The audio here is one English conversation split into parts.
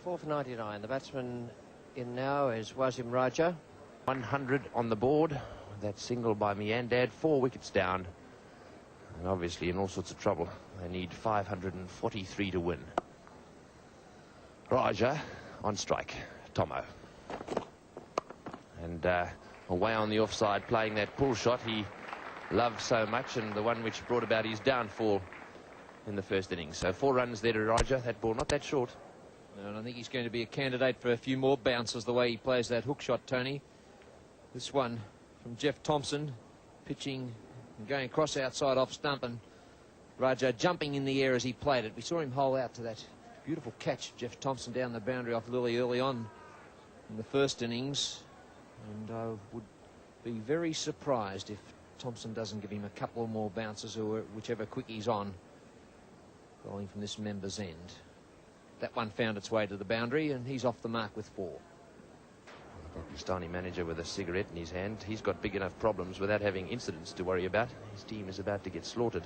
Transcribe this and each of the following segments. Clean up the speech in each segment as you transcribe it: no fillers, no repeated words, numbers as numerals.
4 for 99. The batsman in now is Wasim Raja. 100 on the board. That single by Miandad, 4 wickets down. And obviously in all sorts of trouble. They need 543 to win. Raja on strike. Tomo. And away on the offside, playing that pull shot he loved so much, and the one which brought about his downfall in the first innings. So 4 runs there to Raja. That ball not that short. And I think he's going to be a candidate for a few more bounces the way he plays that hook shot, Tony. This one from Jeff Thompson, pitching and going across outside off stump, and Raja jumping in the air as he played it. We saw him hole out to that beautiful catch, Jeff Thompson, down the boundary off Lilly early on in the first innings. And I would be very surprised if Thompson doesn't give him a couple more bounces, or whichever quick he's on, bowling from this member's end. That one found its way to the boundary, and he's off the mark with 4. Pakistani manager with a cigarette in his hand. He's got big enough problems without having incidents to worry about. His team is about to get slaughtered.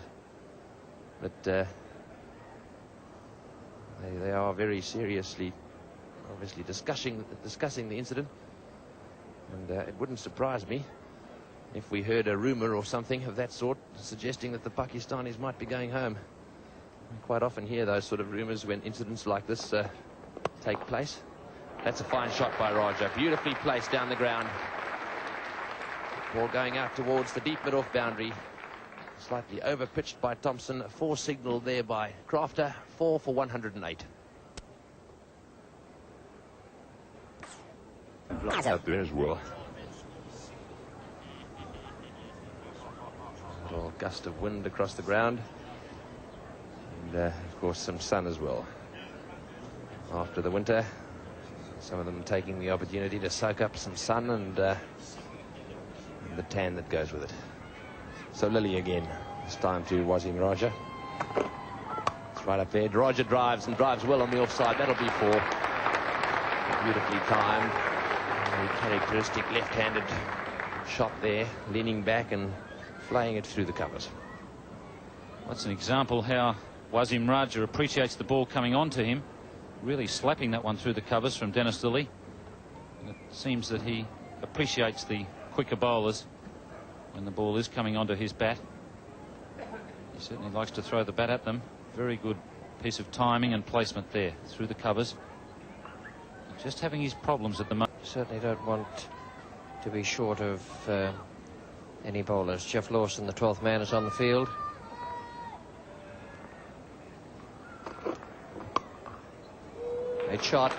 But they are very seriously, obviously, discussing the incident. And it wouldn't surprise me if we heard a rumour or something of that sort suggesting that the Pakistanis might be going home. We quite often hear those sort of rumours when incidents like this take place. That's a fine shot by Raja. Beautifully placed down the ground. Ball going out towards the deep mid-off boundary. Slightly over-pitched by Thompson. 4 signalled there by Crafter. 4 for 108. Out there as well. A little gust of wind across the ground. And, of course, some sun as well. After the winter, some of them taking the opportunity to soak up some sun and the tan that goes with it. So Lilly again, this time to Wasim Raja. It's right up there. Raja drives and drives well on the offside. That'll be 4. Beautifully timed. A characteristic left-handed shot there, leaning back and flaying it through the covers. That's an example how Wasim Raja appreciates the ball coming on to him. Really slapping that one through the covers from Dennis Lilly. And it seems that he appreciates the quicker bowlers when the ball is coming onto his bat. He certainly likes to throw the bat at them. Very good piece of timing and placement there through the covers. Just having his problems at the moment. Certainly don't want to be short of any bowlers. Jeff Lawson, the 12th man, is on the field. A shot.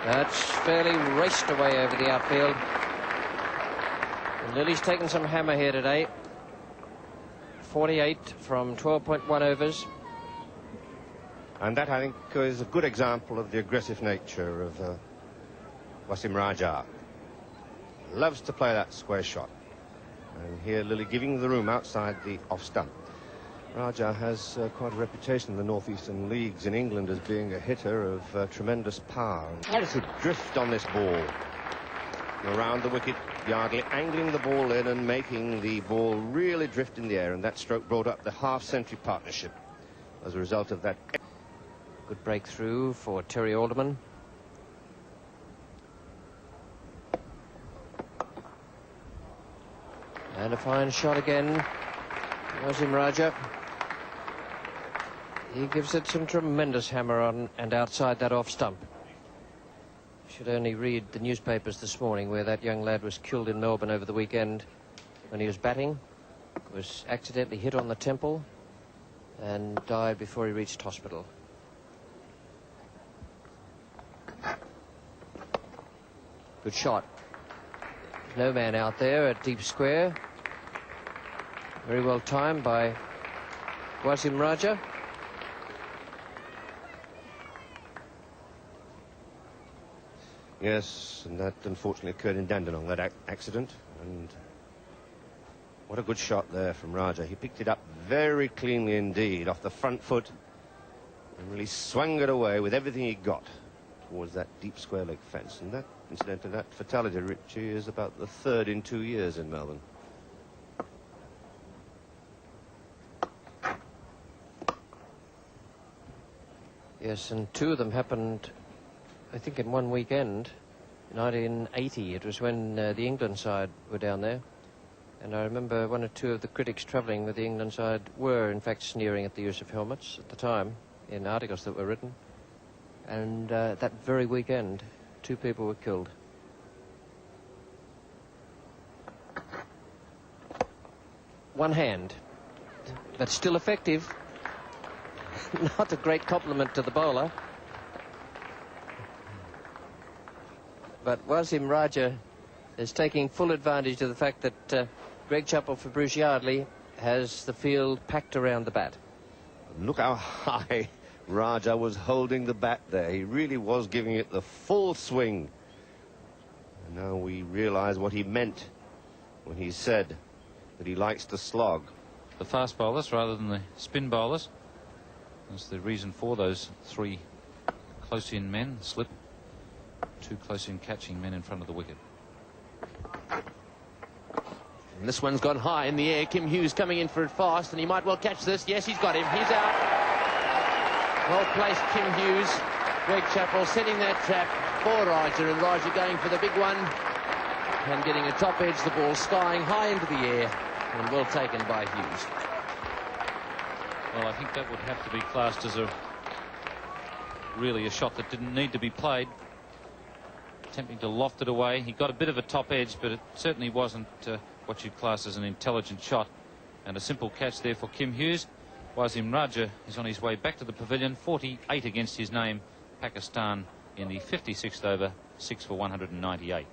That's fairly raced away over the outfield. And Lilly's taken some hammer here today. 48 from 12.1 overs. And that, I think, is a good example of the aggressive nature of Wasim Raja. Loves to play that square shot. And here Lilly giving the room outside the off stump. Raja has quite a reputation in the northeastern leagues in England as being a hitter of tremendous power. And to drift on this ball around the wicket, Yardley angling the ball in and making the ball really drift in the air, and that stroke brought up the half-century partnership as a result of that. Good breakthrough for Terry Alderman. And a fine shot again. Wasim Raja. He gives it some tremendous hammer on and outside that off stump. Should only read the newspapers this morning where that young lad was killed in Melbourne over the weekend when he was batting. Was accidentally hit on the temple and died before he reached hospital. Good shot. No man out there at deep square. Very well timed by Wasim Raja. Yes, and that unfortunately occurred in Dandenong, that accident. And what a good shot there from Raja. He picked it up very cleanly indeed off the front foot and really swung it away with everything he got towards that deep square leg fence. And that, incidentally, that fatality, Richie, is about the 3rd in 2 years in Melbourne. Yes, and 2 of them happened I think in one weekend, 1980, it was when the England side were down there. And I remember one or two of the critics travelling with the England side were, in fact, sneering at the use of helmets at the time in articles that were written. And that very weekend, 2 people were killed. One hand, but still effective. Not a great compliment to the bowler. But Wasim Raja is taking full advantage of the fact that Greg Chappell for Bruce Yardley has the field packed around the bat. Look how high Raja was holding the bat there. He really was giving it the full swing. And now we realise what he meant when he said that he likes to slog. The fast bowlers rather than the spin bowlers. That's the reason for those 3 close-in men. Slip. 2 close-in catching men in front of the wicket. And this one's gone high in the air. Kim Hughes coming in for it fast, and he might well catch this. Yes, he's got him. He's out. Well placed, Kim Hughes. Greg Chappell setting that trap for Raja, and Raja going for the big one and getting a top edge. The ball skying high into the air and well taken by Hughes. Well, I think that would have to be classed as really a shot that didn't need to be played. Attempting to loft it away. He got a bit of a top edge, but it certainly wasn't what you'd class as an intelligent shot. And a simple catch there for Kim Hughes. Wasim Raja is on his way back to the pavilion. 48 against his name. Pakistan in the 56th over, 6 for 198.